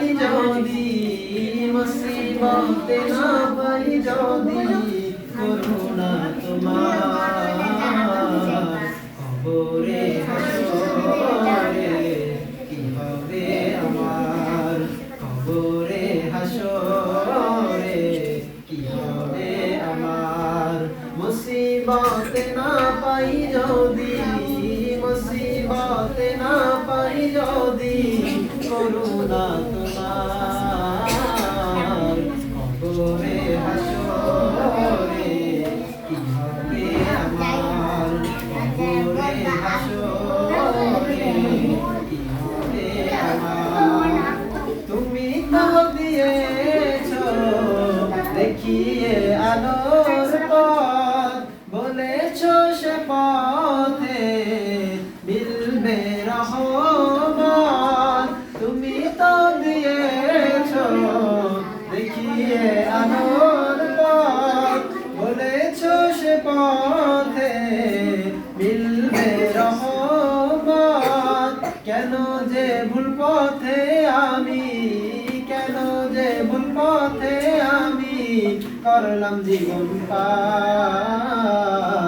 পাই যদি, মুসিবতে না পাই যদি, করুণা তোমার কবরে হাসরে কি হবে আমার, কবরে হাসরে কি হবে আমার। মুসিবতে না পাই যদি, মুসিবতে না পাই যদি, করুণা তোমার কবরে হাসরে কি হবে আমার, কবরে হাসরে কি হবে আমার। তুমি তো দিয়েছো দেখিয়ে আলোর পথ, বলেছো সে পথে মিলবে রহমত। তুমি তো দিয়েছো দেখিয়ে আলোর পথ, বলেছো সে পথে মিলবে রহমত। কেন যে ভুল পথে আমি, কেন যে ভুল পথে আমি করলাম জীবন পার।